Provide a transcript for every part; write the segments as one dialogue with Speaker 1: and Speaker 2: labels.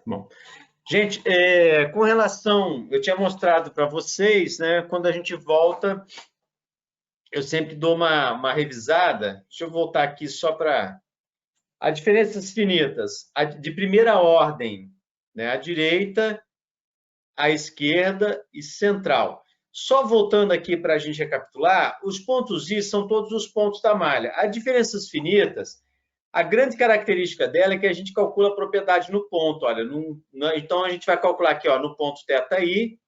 Speaker 1: Bom, gente, com relação, eu tinha mostrado para vocês, né? Quando a gente volta, eu sempre dou uma revisada. Deixa eu voltar aqui só para as diferenças finitas, de primeira ordem, né? À direita, à esquerda e central. Só voltando aqui para a gente recapitular, os pontos I são todos os pontos da malha. As diferenças finitas, a grande característica dela é que a gente calcula a propriedade no ponto. Olha, então a gente vai calcular aqui, ó, no ponto θi,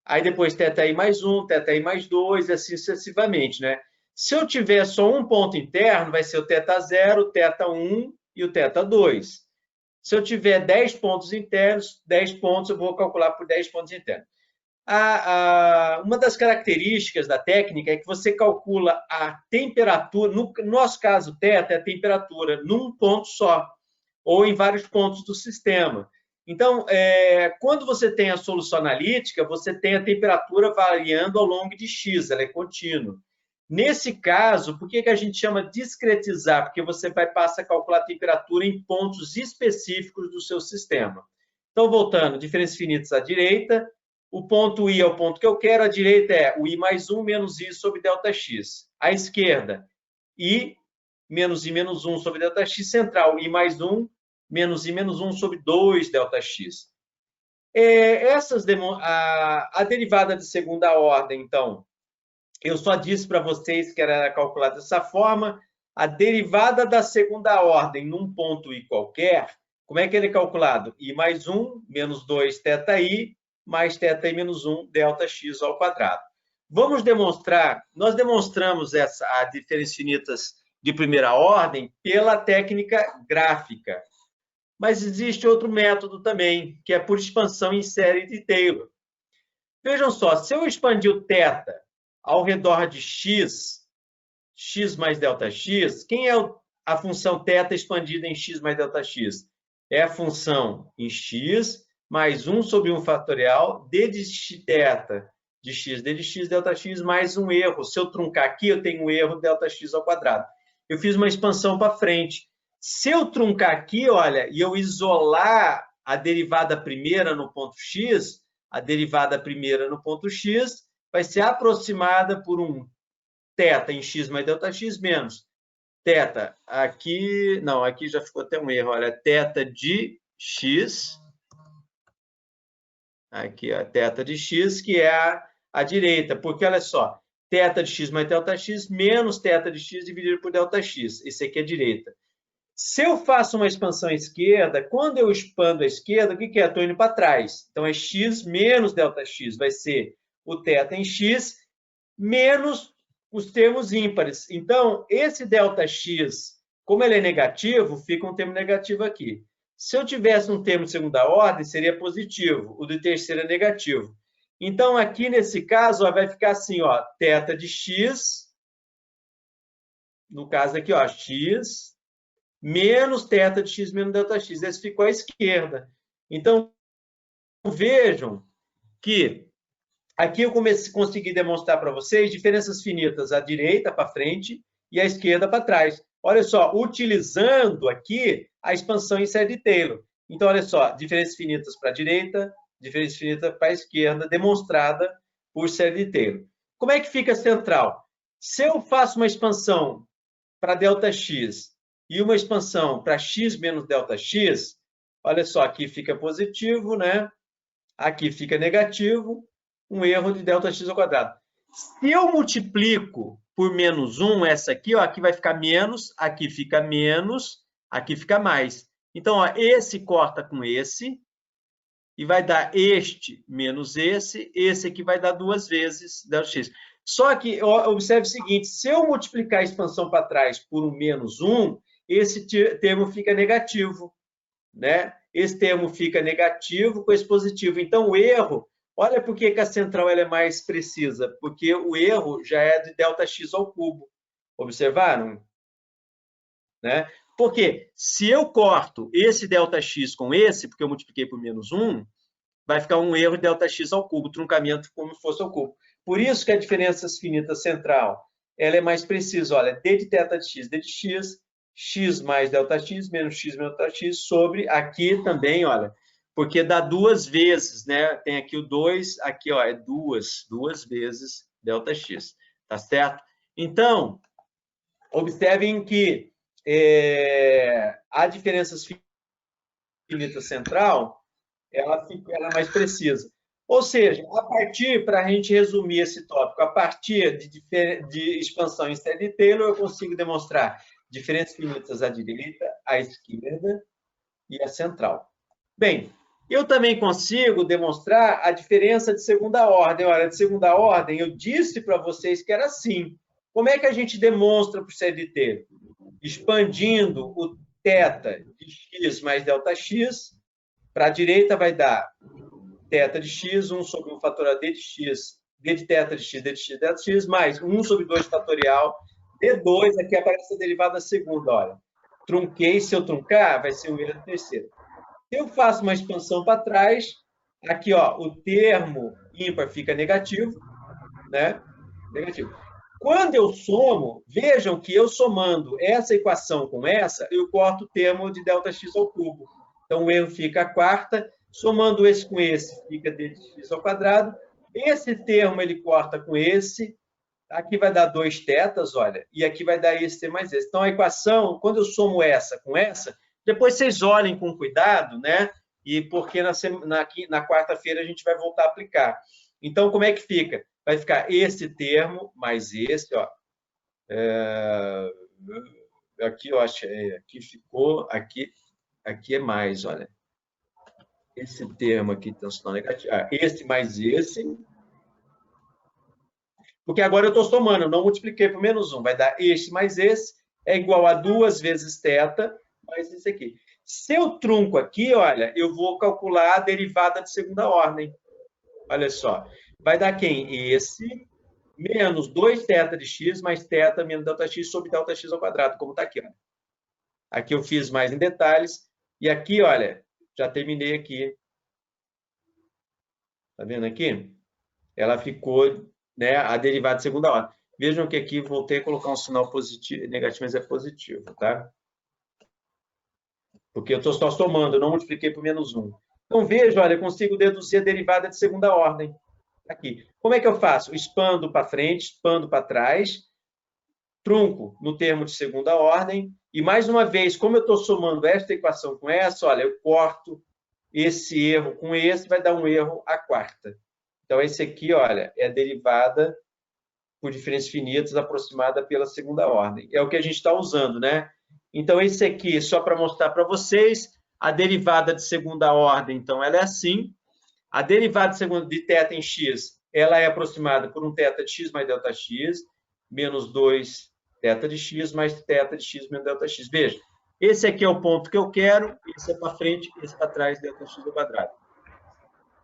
Speaker 1: aí depois θi mais 1, θi mais 2, e assim sucessivamente, né? Se eu tiver só um ponto interno, vai ser o θ0, o θ1 e o θ2. Se eu tiver 10 pontos internos, 10 pontos eu vou calcular por 10 pontos internos. Uma das características da técnica é que você calcula a temperatura, no nosso caso, θ é a temperatura, num ponto só, ou em vários pontos do sistema. Então, quando você tem a solução analítica, você tem a temperatura variando ao longo de x, ela é contínua. Nesse caso, por que a gente chama discretizar? Porque você vai passar a calcular a temperatura em pontos específicos do seu sistema. Então, voltando, diferenças finitas à direita, o ponto I é o ponto que eu quero, a direita é o I mais 1 menos I sobre ΔX. À esquerda, I menos I menos 1 sobre ΔX, central, I mais 1 menos I menos 1 sobre 2 ΔX. A derivada de segunda ordem, então, eu só disse para vocês que era calculada dessa forma. A derivada da segunda ordem num ponto I qualquer, como é que ele é calculado? I mais 1 menos 2 θi mais θi menos 1 ΔX ao quadrado. Vamos demonstrar, nós demonstramos a diferenças finitas de primeira ordem pela técnica gráfica. Mas existe outro método também, que é por expansão em série de Taylor. Vejam só, se eu expandir o θ ao redor de x, x mais ΔX, quem é a função θ expandida em x mais ΔX? É a função em x mais 1 sobre 1 fatorial d de θ de x d de x ΔX mais um erro. Se eu truncar aqui, eu tenho um erro ΔX ao quadrado. Eu fiz uma expansão para frente. Se eu truncar aqui, olha, e eu isolar a derivada primeira no ponto x, a derivada primeira no ponto x vai ser aproximada por um θ em x mais ΔX menos θ aqui, não, aqui já ficou até um erro, olha, θ de x, aqui, ó, θ de x, que é a direita, porque olha só, θ de x mais ΔX menos θ de x dividido por ΔX, esse aqui é a direita. Se eu faço uma expansão à esquerda, quando eu expando à esquerda, o que é? Estou indo para trás. Então, é x menos ΔX, vai ser o θ em x menos os termos ímpares. Então, esse ΔX, como ele é negativo, fica um termo negativo aqui. Se eu tivesse um termo de segunda ordem, seria positivo. O de terceira é negativo. Então, aqui nesse caso, ó, vai ficar assim, ó, θ de x, no caso aqui, ó, x, menos θ de x menos ΔX. Esse ficou à esquerda. Então, vejam que aqui eu consegui demonstrar para vocês diferenças finitas à direita para frente e à esquerda para trás. Olha só, utilizando aqui a expansão em série de Taylor. Então, olha só, diferenças finitas para a direita, diferenças finitas para a esquerda, demonstrada por série de Taylor. Como é que fica central? Se eu faço uma expansão para ΔX e uma expansão para x menos ΔX, olha só, aqui fica positivo, né? Aqui fica negativo, um erro de ΔX ao quadrado. Se eu multiplico por menos 1, essa aqui, ó, aqui vai ficar menos, aqui fica menos, aqui fica mais. Então, ó, esse corta com esse, e vai dar este menos esse aqui vai dar duas vezes ΔX. Só que, ó, observe o seguinte, se eu multiplicar a expansão para trás por um menos 1, esse termo fica negativo, né? Esse termo fica negativo com esse positivo. Então, o erro, olha por que a central ela é mais precisa, porque o erro já é de ΔX ao cubo. Observaram? Né? Porque se eu corto esse ΔX com esse, porque eu multipliquei por menos 1, vai ficar um erro de ΔX ao cubo, truncamento como se fosse ao cubo. Por isso que a diferença finita central ela é mais precisa. Olha, d de θ de x, d de x, x mais ΔX menos x menos ΔX sobre aqui também, olha, porque dá duas vezes, né? Tem aqui o 2, aqui, ó, é duas vezes ΔX, tá certo? Então, observem que a diferença finita central, ela é mais precisa. Ou seja, para a gente resumir esse tópico, a partir de expansão em série de Taylor, eu consigo demonstrar diferenças finitas à direita, à esquerda e à central. Bem, eu também consigo demonstrar a diferença de segunda ordem. Olha, de segunda ordem, eu disse para vocês que era assim. Como é que a gente demonstra por série de Taylor? Expandindo o θ de x mais ΔX, para a direita vai dar θ de x, 1 sobre 1 fatorial d de x, d de θ de x, d de x, ΔX, mais 1 sobre 2 fatorial d2, aqui aparece a derivada segunda, olha. Trunquei, se eu truncar, vai ser um erro terceiro. Se eu faço uma expansão para trás, aqui, ó, o termo ímpar fica negativo, né? Negativo. Quando eu somo, vejam que eu somando essa equação com essa, eu corto o termo de ΔX ao cubo. Então, o erro fica a quarta. Somando esse com esse, fica d de x ao quadrado. Esse termo ele corta com esse. Aqui vai dar 2 tetas, olha. E aqui vai dar esse mais esse. Então, a equação, quando eu somo essa com essa, depois vocês olhem com cuidado, né? E porque na quarta-feira a gente vai voltar a aplicar. Então, como é que fica? Vai ficar esse termo mais esse, ó. Aqui eu achei, aqui ficou, aqui é mais, olha. Esse termo aqui tem um sinal negativo. Esse mais esse. Porque agora eu estou somando, eu não multipliquei por menos 1. Vai dar este mais esse, é igual a 2 vezes θ, mais esse aqui. Se eu trunco aqui, olha, eu vou calcular a derivada de segunda ordem. Olha só. Vai dar quem? Esse menos 2θ de x mais θ menos ΔX sobre ΔX ao quadrado, como está aqui. Ó. Aqui eu fiz mais em detalhes. E aqui, olha, já terminei aqui. Está vendo aqui? Ela ficou, né, a derivada de segunda ordem. Vejam que aqui voltei a colocar um sinal positivo, negativo, mas é positivo, tá? Porque eu estou só somando, eu não multipliquei por menos 1. Então, veja, olha, eu consigo deduzir a derivada de segunda ordem. Aqui. Como é que eu faço? Expando para frente, expando para trás, trunco no termo de segunda ordem, e mais uma vez, como eu estou somando esta equação com essa, olha, eu corto esse erro com esse, vai dar um erro à quarta. Então, esse aqui, olha, é a derivada por diferenças finitas aproximada pela segunda ordem. É o que a gente está usando, né? Então, esse aqui, só para mostrar para vocês, a derivada de segunda ordem, então, ela é assim. A derivada de θ em x, ela é aproximada por um θ de x mais ΔX, menos 2 θ de x mais θ de x menos ΔX. Veja, esse aqui é o ponto que eu quero, esse é para frente, esse para trás, ΔX ao quadrado.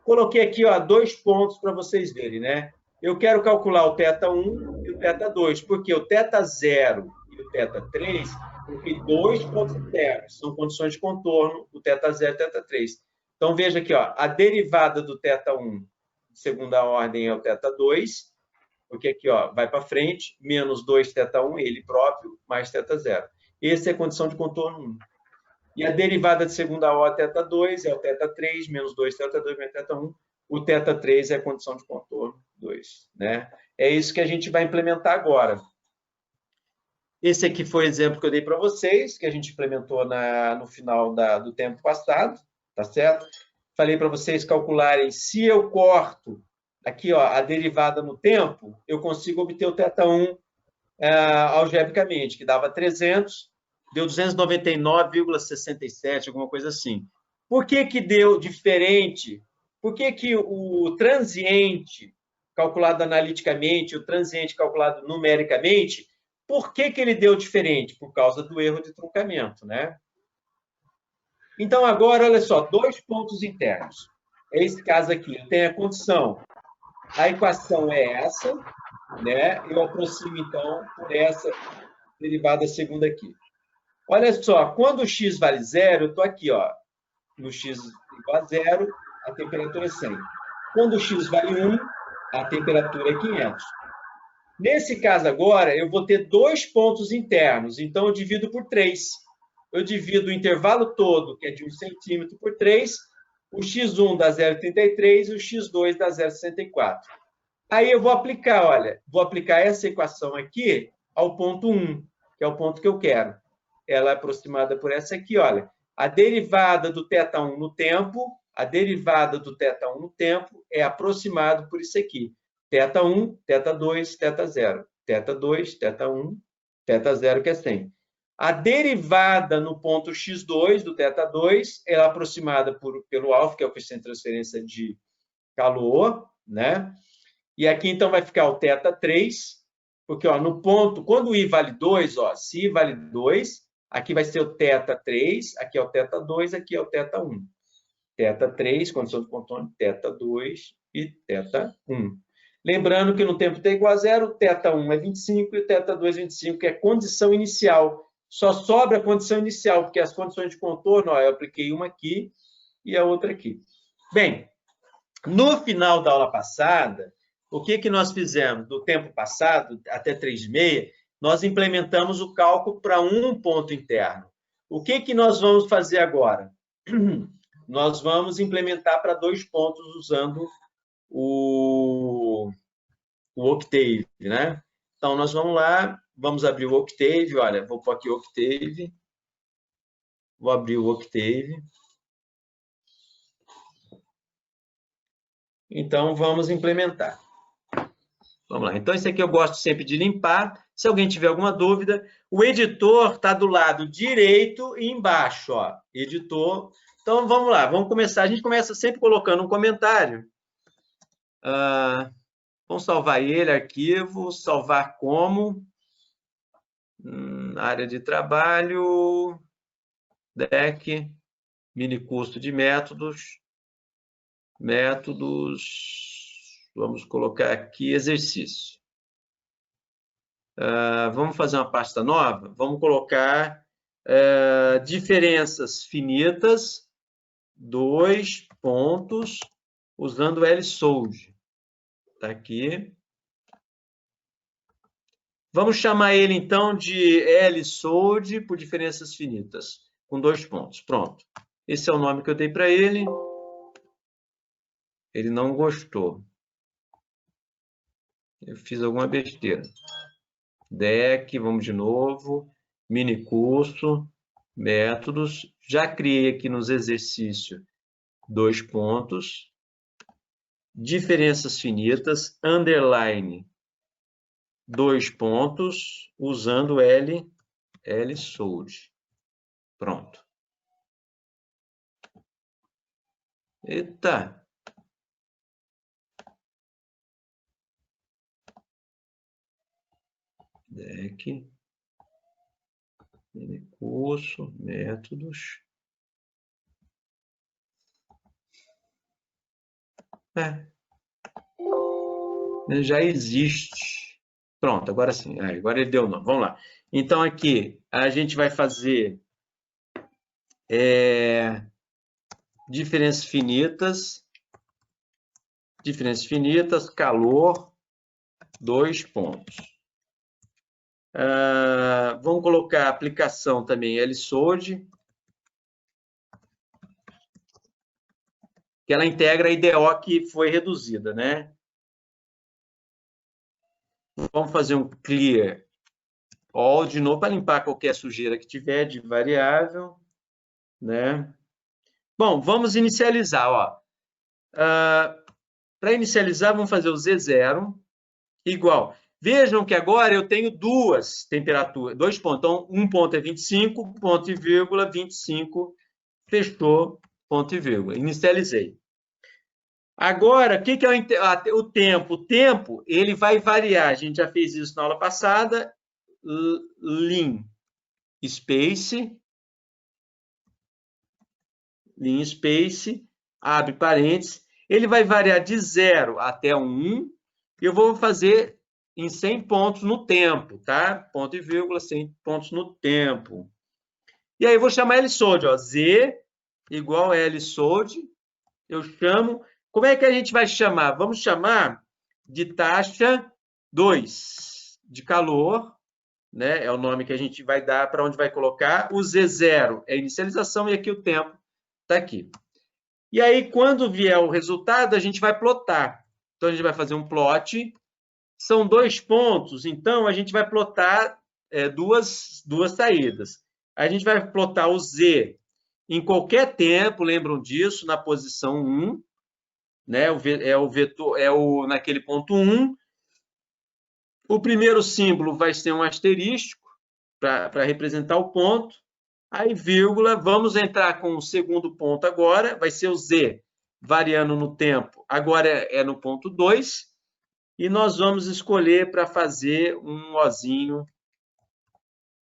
Speaker 1: Coloquei aqui, ó, 2 pontos para vocês verem, né? Eu quero calcular o θ1 e o θ2, porque o θ0 e o θ3, porque 2 pontos internos, são condições de contorno, o θ0 e o θ3. Então, veja aqui, ó, a derivada do θ1 de segunda ordem é o θ2, porque aqui, ó, vai para frente, menos 2θ1, ele próprio, mais θ0. Essa é a condição de contorno 1. E a derivada de segunda ordem θ2 é o θ3, menos 2θ2 menos θ1. O θ3 é a condição de contorno 2. Né? É isso que a gente vai implementar agora. Esse aqui foi o exemplo que eu dei para vocês, que a gente implementou no final do tempo passado, tá certo? Falei para vocês calcularem, se eu corto aqui, ó, a derivada no tempo, eu consigo obter o θ1 algebricamente, que dava 300, deu 299,67, alguma coisa assim. Por que que deu diferente? Por que que o transiente calculado analiticamente, o transiente calculado numericamente, por que que ele deu diferente? Por causa do erro de truncamento, né? Então, agora, olha só, 2 pontos internos. É esse caso aqui, eu tenho a condição. A equação é essa, né? Eu aproximo, então, por essa derivada segunda aqui. Olha só, quando o x vale 0, eu estou aqui, ó, no x igual a 0, a temperatura é 100. Quando o x vale 1, a temperatura é 500. Nesse caso agora, eu vou ter 2 pontos internos, então eu divido por 3. Eu divido o intervalo todo, que é de 1 centímetro, por 3, o x1 dá 0,33 e o x2 dá 0,64. Aí eu vou aplicar, olha, vou aplicar essa equação aqui ao ponto 1, que é o ponto que eu quero. Ela é aproximada por essa aqui, olha. A derivada do θ1 no tempo, a derivada do θ1 no tempo é aproximado por isso aqui. θ1, θ2, θ0. θ2, θ1, θ0, que é 100. A derivada no ponto x2 do θ2 é aproximada pelo alfa, que é o coeficiente de transferência de calor, né? E aqui, então, vai ficar o θ3, porque ó, no ponto, quando o I vale 2, ó, se I vale 2, aqui vai ser o θ3, aqui é o θ2, aqui é o θ1. θ3, condição de contorno, θ2 e θ1. Lembrando que no tempo t igual a zero, o θ1 é 25 e o θ2 é 25, que é condição inicial. Só sobra a condição inicial, porque as condições de contorno, ó, eu apliquei uma aqui e a outra aqui. Bem, no final da aula passada, o que nós fizemos? Do tempo passado, até 3,5, nós implementamos o cálculo para um ponto interno. O que nós vamos fazer agora? Nós vamos implementar para 2 pontos usando o Octave, né? Então, nós vamos lá, vamos abrir o Octave, olha, vou pôr aqui o Octave, vou abrir o Octave. Então, vamos implementar. Vamos lá. Então, esse aqui eu gosto sempre de limpar. Se alguém tiver alguma dúvida, o editor está do lado direito e embaixo, ó. Editor. Então, vamos lá. Vamos começar. A gente começa sempre colocando um comentário. Vamos salvar ele, arquivo, salvar como. Área de trabalho, deck, mini custo de métodos. Vamos colocar aqui exercício. Vamos fazer uma pasta nova? Vamos colocar diferenças finitas, 2 pontos, usando LSOLD. Está aqui. Vamos chamar ele, então, de LSOLD por diferenças finitas, com 2 pontos. Pronto. Esse é o nome que eu dei para ele. Ele não gostou. Eu fiz alguma besteira. Deck, vamos de novo. Mini curso, métodos. Já criei aqui nos exercícios 2 pontos. Diferenças finitas, underline, 2 pontos, usando LSOLD. Pronto. Eita! Deck, curso, métodos. Já existe. Pronto, agora sim. Agora ele deu o nome. Vamos lá. Então, aqui, a gente vai fazer diferenças finitas. Diferenças finitas, calor, 2 pontos. Vamos colocar a aplicação também LSOLD, que ela integra a IDO que foi reduzida, né? Vamos fazer um clear all de novo para limpar qualquer sujeira que tiver de variável, né? Bom, vamos inicializar, ó. Para inicializar, vamos fazer o Z0 igual. Vejam que agora eu tenho 2 temperaturas, 2 pontos. Então, um ponto é 25, ponto e vírgula, 25, fechou, ponto e vírgula. Inicializei. Agora, o que é o tempo? O tempo, ele vai variar. A gente já fez isso na aula passada. Lim space, abre parênteses. Ele vai variar de 0 até 1. Eu vou fazer em 100 pontos no tempo, tá? Ponto e vírgula, 100 pontos no tempo. E aí eu vou chamar LSOLD, ó. Z igual a LSOLD. Eu chamo... Como é que a gente vai chamar? Vamos chamar de taxa 2. de calor, né? É o nome que a gente vai dar para onde vai colocar. O Z0 é a inicialização e aqui o tempo está aqui. E aí, quando vier o resultado, a gente vai plotar. Então, a gente vai fazer um plot. São 2 pontos, então a gente vai plotar duas saídas. A gente vai plotar o Z em qualquer tempo, lembram disso, na posição 1, né? É o vetor, naquele ponto 1. O primeiro símbolo vai ser um asterístico para representar o ponto. Aí, vírgula, vamos entrar com o segundo ponto agora, vai ser o Z variando no tempo, agora é no ponto 2, e nós vamos escolher para fazer um ozinho.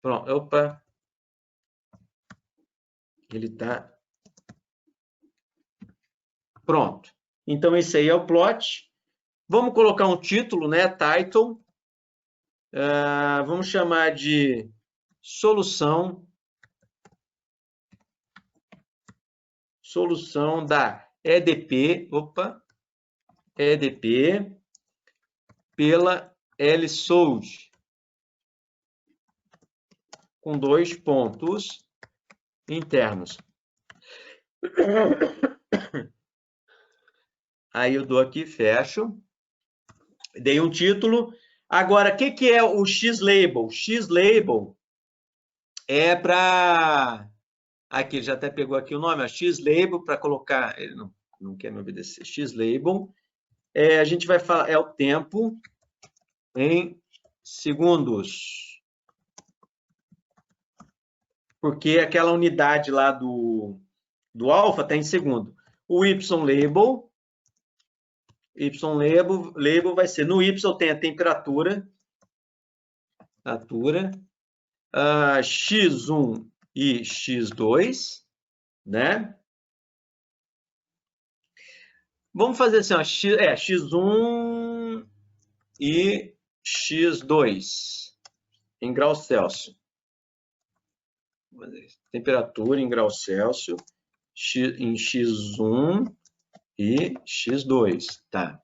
Speaker 1: Pronto, opa, ele está... Pronto. Então, esse aí é o plot. Vamos colocar um título, né? Title. Vamos chamar de solução da EDP, EDP pela LSOLD, com 2 pontos internos. Aí eu dou aqui, fecho, dei um título. Agora, o que é o X-Label? X-Label é para... Aqui, já até pegou aqui o nome, X-Label, para colocar... Ele não quer me obedecer. X-Label, a gente vai falar, é o tempo em segundos. Porque aquela unidade lá do alfa está em segundo. O Y-Label vai ser, no Y tem a temperatura, X1 e X2, né? Vamos fazer assim, ó, X1 e X2 em graus Celsius. Temperatura em graus Celsius em X1 e X2, tá?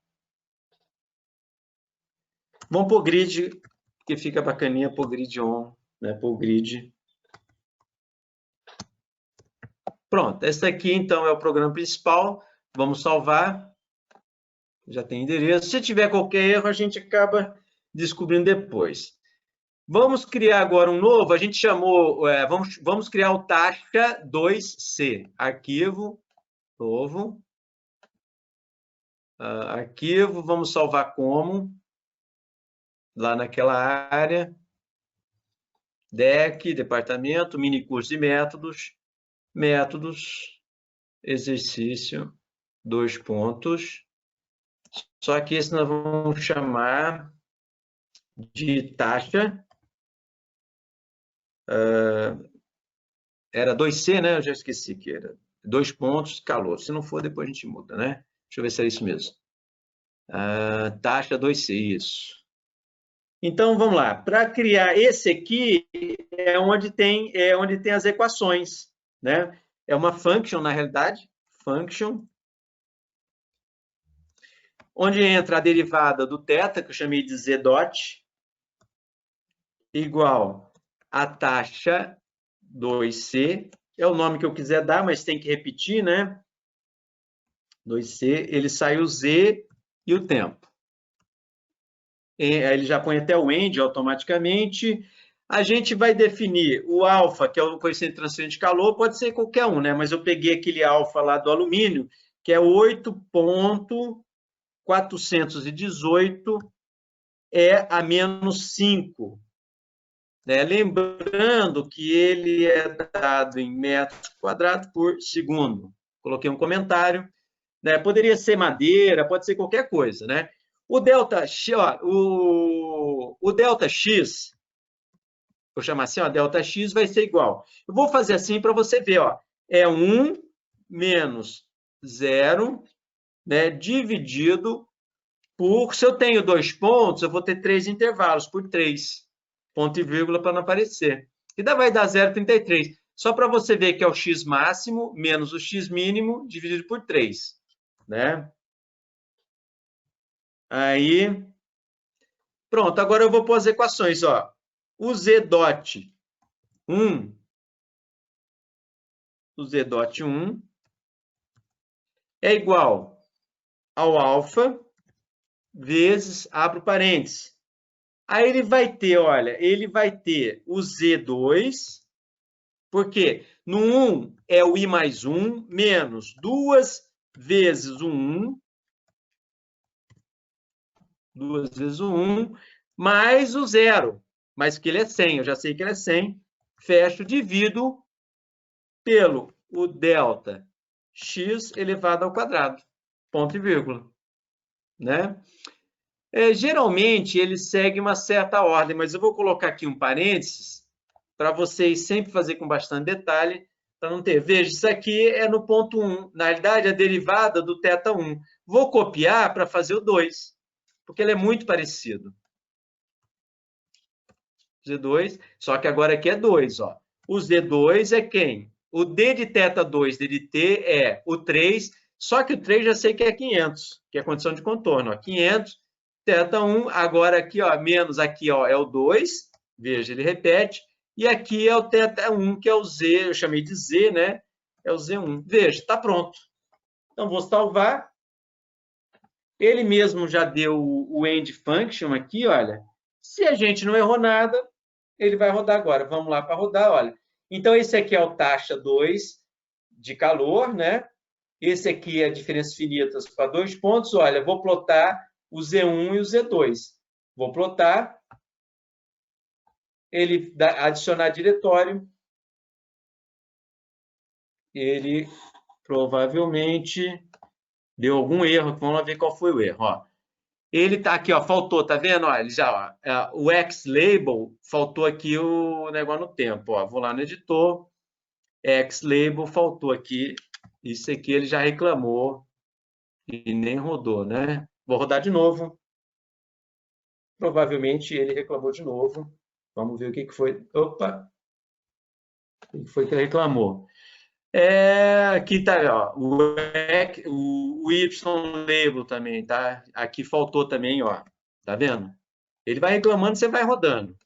Speaker 1: Vamos pôr grid, que fica bacaninha pôr grid on, né? Pôr grid. Pronto, esse aqui então é o programa principal. Vamos salvar. Já tem endereço. Se tiver qualquer erro, a gente acaba descobrindo depois. Vamos criar agora um novo. A gente chamou... vamos criar o taxa 2C. Arquivo, novo. Arquivo, vamos salvar como? Lá naquela área. DEC, departamento, mini curso de métodos. Métodos, exercício, 2 pontos. Só que esse nós vamos chamar de taxa. Era 2C, né? Eu já esqueci que era. 2 pontos, calor. Se não for, depois a gente muda, né? Deixa eu ver se é isso mesmo. Taxa 2C, isso. Então, vamos lá. Para criar esse aqui, é onde tem as equações, né? É uma function, na realidade. Function. Onde entra a derivada do θ, que eu chamei de z dot, igual a taxa 2C, é o nome que eu quiser dar, mas tem que repetir, né? 2C, ele sai o Z e o tempo. Ele já põe até o end automaticamente. A gente vai definir o alfa, que é o coeficiente de transferência de calor, pode ser qualquer um, né? Mas eu peguei aquele alfa lá do alumínio, que é 8,418 a menos 5. Né? Lembrando que ele é dado em metros quadrados por segundo. Coloquei um comentário. Né? Poderia ser madeira, pode ser qualquer coisa. Né? O delta X, o delta X, vou chamar assim, ó, delta X vai ser igual. Eu vou fazer assim para você ver. Ó, é 1 menos 0, né, dividido por... Se eu tenho 2 pontos, eu vou ter 3 intervalos por 3. Ponto e vírgula para não aparecer. E daí vai dar 0,33. Só para você ver que é o x máximo menos o x mínimo dividido por 3. Né? Aí, Pronto, agora eu vou pôr as equações. Ó. O Z dot 1, é igual ao alfa vezes, abro parênteses. Aí ele vai ter, olha, ele vai ter o Z2, porque no 1 é o I mais 1, menos 2 vezes o 1, 2 vezes o 1, mais o 0. Mas que ele é 100, eu já sei que ele é 100. Fecho, divido pelo o delta x elevado ao quadrado. Ponto e vírgula. Né? Geralmente, ele segue uma certa ordem, mas eu vou colocar aqui um parênteses para vocês sempre fazer com bastante detalhe, para não ter. Veja, isso aqui é no ponto 1. Na realidade, a derivada do θ1. Vou copiar para fazer o 2, porque ele é muito parecido. Z2, só que agora aqui é 2. Ó. O Z2 é quem? O D de θ2 d de t é o 3, só que o 3 já sei que é 500, que é a condição de contorno. Ó. 500, θ1, agora aqui, ó, menos aqui ó, é o 2, veja, ele repete, e aqui é o θ1, que é o Z, eu chamei de Z, né? É o Z1. Veja, está pronto. Então, vou salvar. Ele mesmo já deu o end function aqui, olha. Se a gente não errou nada, ele vai rodar agora. Vamos lá para rodar, olha. Então, esse aqui é o taxa 2 de calor, né? Esse aqui é diferenças finitas para 2 pontos. Olha, vou plotar o Z1 e o Z2. Vou plotar. Ele adicionar diretório. Ele provavelmente deu algum erro. Vamos lá ver qual foi o erro. Ó. Ele tá aqui, ó, faltou, tá vendo? Ó, ele já, ó, o X-Label, faltou aqui o negócio no tempo. Ó. Vou lá no editor, X-Label, faltou aqui. Isso aqui ele já reclamou e nem rodou, né? Vou rodar de novo. Provavelmente ele reclamou de novo. Vamos ver o que foi. Opa! O que foi que ele reclamou? Aqui tá, ó, o Y-Label também, tá? Aqui faltou também, ó. Tá vendo? Ele vai reclamando, você vai rodando.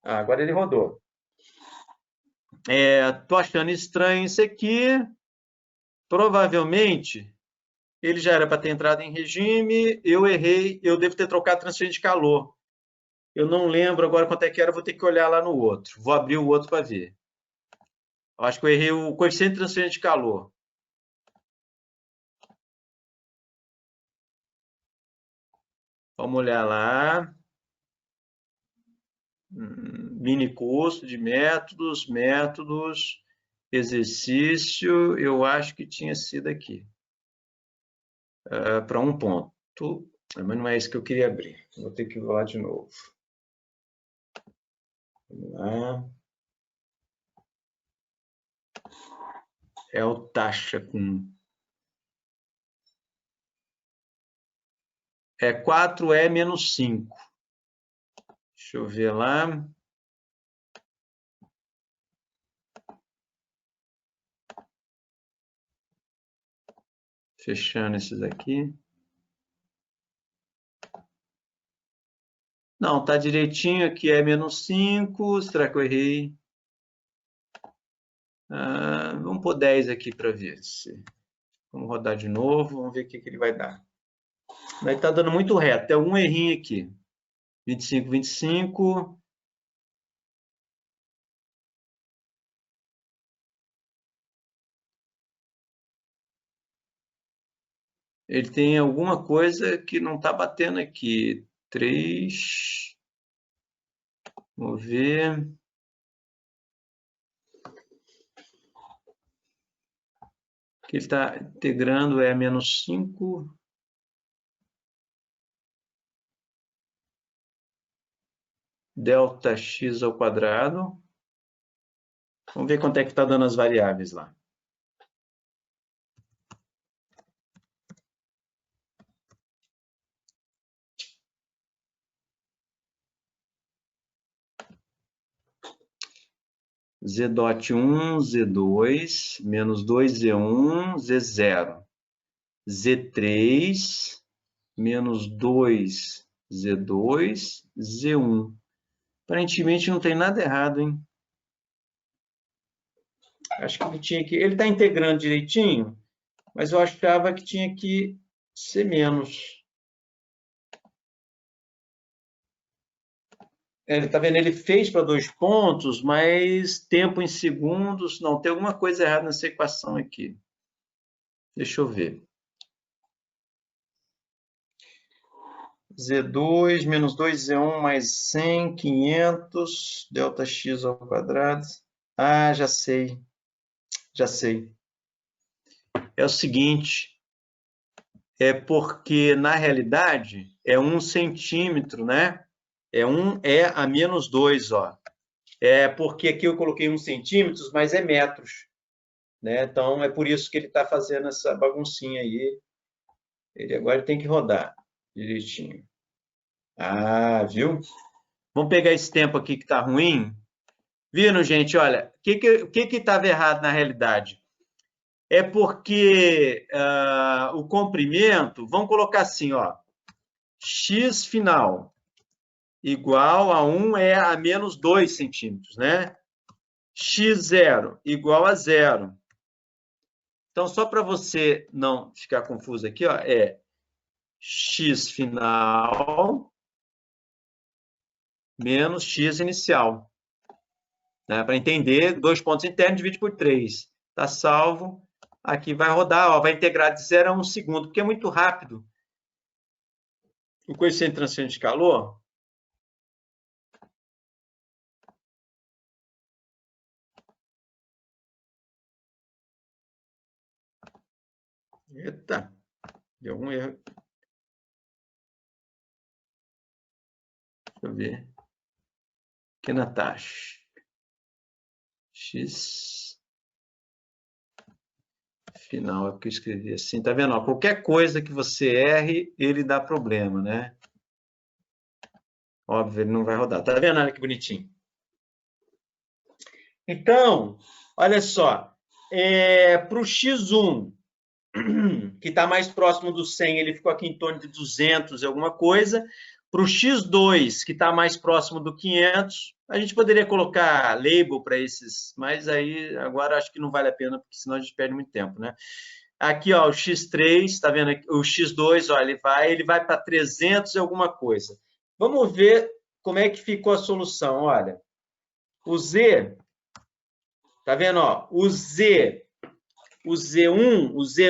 Speaker 1: Agora ele rodou. Tô achando estranho isso aqui. Provavelmente, ele já era para ter entrado em regime. Eu errei, eu devo ter trocado transferência de calor. Eu não lembro agora quanto é que era, vou ter que olhar lá no outro. Vou abrir o outro para ver. Eu acho que eu errei o coeficiente de transferência de calor. Vamos olhar lá. Mini curso de métodos, exercício, eu acho que tinha sido aqui. Para um ponto. Mas não é isso que eu queria abrir. Vou ter que ir lá de novo. Vamos lá. É o taxa com... 4E menos 5. Deixa eu ver lá. Fechando esses aqui. Não, tá direitinho. Aqui é menos 5. Será que eu errei? Vamos pôr 10 aqui para ver. Vamos rodar de novo. Vamos ver o que ele vai dar. Mas está dando muito reto. Tem algum errinho aqui. 25, 25. Ele tem alguma coisa que não está batendo aqui. 3. Vamos ver. Que ele está integrando é menos 5. Delta x ao quadrado. Vamos ver quanto é que está dando as variáveis lá. Z dot 1, Z2, menos 2Z1, Z0. Z3, menos 2, Z2, Z1. Aparentemente não tem nada errado, hein? Acho que ele tinha que... Ele está integrando direitinho, mas eu achava que tinha que ser menos. Ele está vendo, ele fez para 2 pontos, mas tempo em segundos. Não, tem alguma coisa errada nessa equação aqui. Deixa eu ver. Z2 menos 2Z1 mais 100, 500, ΔX ao quadrado. Ah, já sei. Já sei. É o seguinte, é porque, na realidade, é 1 centímetro, né? É a menos 2, ó. É porque aqui eu coloquei 1 centímetros, mas é metros, né? Então, é por isso que ele está fazendo essa baguncinha aí. Ele agora tem que rodar direitinho. Ah, viu? Vamos pegar esse tempo aqui que está ruim. Viram, gente? Olha, o que estava errado na realidade? É porque o comprimento, vamos colocar assim, ó, x final igual a 1 é a menos 2 centímetros, né? x0 igual a 0. Então, só para você não ficar confuso aqui, ó, é x final menos x inicial. Né? Para entender, 2 pontos internos divide por 3. Está salvo. Aqui vai rodar, ó, vai integrar de 0 a 1 segundo, porque é muito rápido. O coeficiente de transferência de calor... Eita, deu um erro. Deixa eu ver. Aqui na taxa. X final, é porque eu escrevi assim. Tá vendo? Ó, qualquer coisa que você erre, ele dá problema, né? Óbvio, ele não vai rodar. Tá vendo? Olha que bonitinho. Então, olha só. Para o X1, que está mais próximo do 100, ele ficou aqui em torno de 200 e alguma coisa. Para o X2, que está mais próximo do 500, a gente poderia colocar label para esses, mas aí agora acho que não vale a pena, porque senão a gente perde muito tempo, né? Aqui, ó, o X3, está vendo aqui? O X2, ó, ele vai para 300 e alguma coisa. Vamos ver como é que ficou a solução, olha. O Z, tá vendo, ó? O Z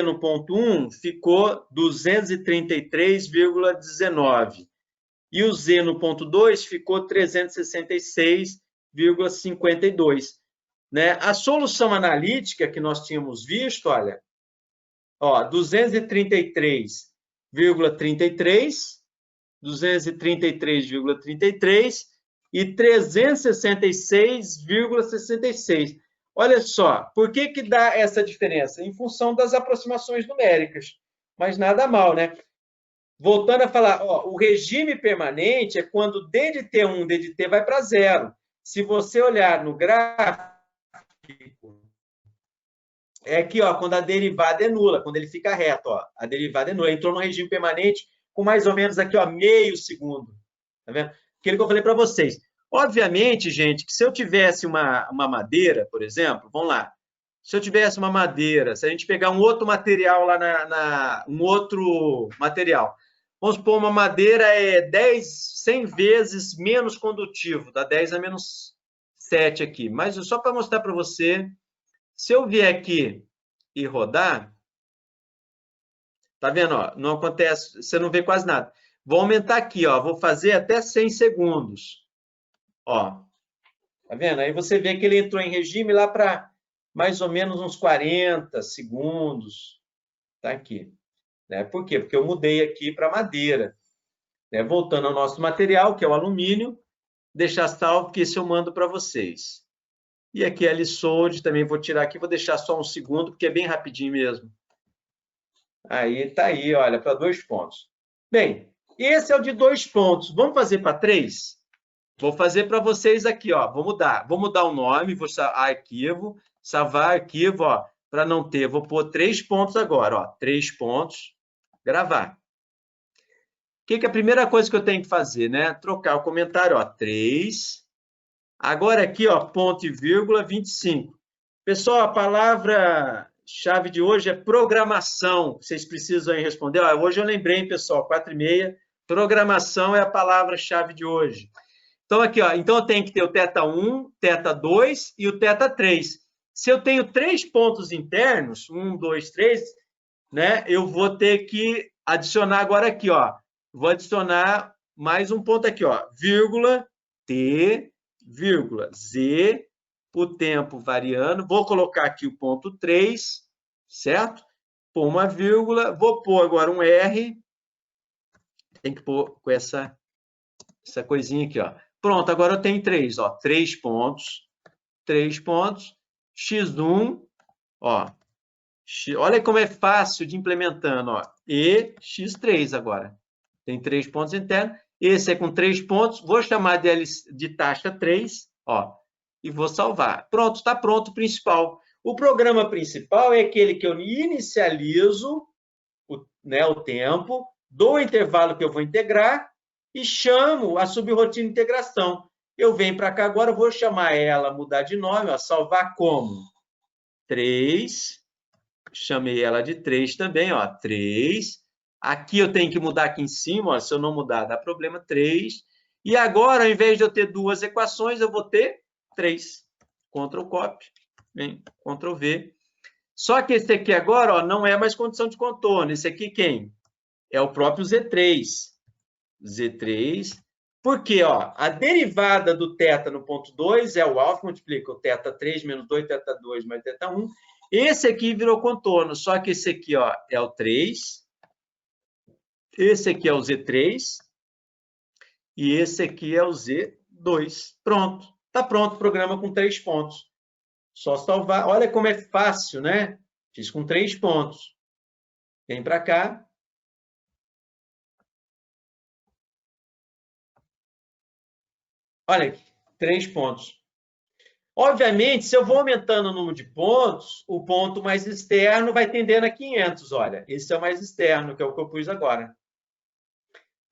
Speaker 1: no ponto 1 ficou 233,19. E o Z no ponto 2 ficou 366,52. Né? A solução analítica que nós tínhamos visto, olha, ó, 233,33, 233,33 e 366,66. Olha só, por que dá essa diferença? Em função das aproximações numéricas. Mas nada mal, né? Voltando a falar, ó, o regime permanente é quando d de T1, d de T vai para zero. Se você olhar no gráfico, é aqui, ó, quando a derivada é nula, quando ele fica reto, ó, a derivada é nula. Entrou no regime permanente com mais ou menos aqui, ó, meio segundo. Tá vendo? Aquilo que eu falei para vocês. Obviamente, gente, que se eu tivesse uma madeira, por exemplo, vamos lá. Se eu tivesse uma madeira, se a gente pegar um outro material lá um outro material, vamos supor, uma madeira é 100 vezes menos condutivo, dá 10 a menos 7 aqui. Mas só para mostrar para você, se eu vier aqui e rodar, tá vendo? Ó, não acontece, você não vê quase nada. Vou aumentar aqui, ó, vou fazer até 100 segundos. Ó, tá vendo? Aí você vê que ele entrou em regime lá para mais ou menos uns 40 segundos. Tá aqui. Né? Por quê? Porque eu mudei aqui para madeira. Né? Voltando ao nosso material, que é o alumínio, deixar salvo, que esse eu mando para vocês. E aqui a Lissolde, também vou tirar aqui, vou deixar só um segundo, porque é bem rapidinho mesmo. Aí, tá aí, olha, para 2 pontos. Bem, esse é o de 2 pontos. Vamos fazer para 3? Vou fazer para vocês aqui, ó. Vou mudar o nome, vou salvar arquivo, ó, para não ter. Vou pôr 3 pontos agora, ó. 3 pontos, gravar. O que é a primeira coisa que eu tenho que fazer, né? Trocar o comentário, ó, 3. Agora aqui, ó, ponto e vírgula, 25. Pessoal, a palavra-chave de hoje é programação. Vocês precisam aí responder. Ó, hoje eu lembrei, pessoal, 4h30. Programação é a palavra-chave de hoje. Então, aqui, ó, então eu tenho que ter o θ1, θ2 e o θ3. Se eu tenho 3 pontos internos, 1, 2, 3, né, eu vou ter que adicionar agora aqui, ó. Vou adicionar mais um ponto aqui, ó, vírgula, T, vírgula, Z, o tempo variando. Vou colocar aqui o ponto 3, certo? Pôr uma vírgula, vou pôr agora um R, tem que pôr com essa coisinha aqui, ó. Pronto, agora eu tenho 3, ó, 3 pontos, x1, ó, olha como é fácil de implementando, ó, e x3 agora. Tem 3 pontos internos, esse é com 3 pontos, vou chamar de taxa 3, ó, e vou salvar. Pronto, está pronto o principal. O programa principal é aquele que eu inicializo o tempo, dou o intervalo que eu vou integrar e chamo a subrotina de integração. Eu venho para cá agora, vou chamar ela, mudar de nome, ó, salvar como 3, chamei ela de 3 também, ó, 3. Aqui eu tenho que mudar aqui em cima, ó, se eu não mudar dá problema, 3. E agora, ao invés de eu ter 2 equações, eu vou ter 3. Ctrl copy, vem, Ctrl V. Só que esse aqui agora, ó, não é mais condição de contorno. Esse aqui quem? É o próprio Z3. Z3. Por quê? Ó, a derivada do θ no ponto 2 é o alfa, multiplica o θ3 menos 2, θ2 mais θ1. Esse aqui virou contorno, só que esse aqui, ó, é o 3. Esse aqui é o Z3. E esse aqui é o Z2. Pronto. Está pronto o programa com 3 pontos. Só salvar. Olha como é fácil, né? Fiz com 3 pontos. Vem para cá. Olha aqui, 3 pontos. Obviamente, se eu vou aumentando o número de pontos, o ponto mais externo vai tendendo a 500. Olha, esse é o mais externo, que é o que eu pus agora.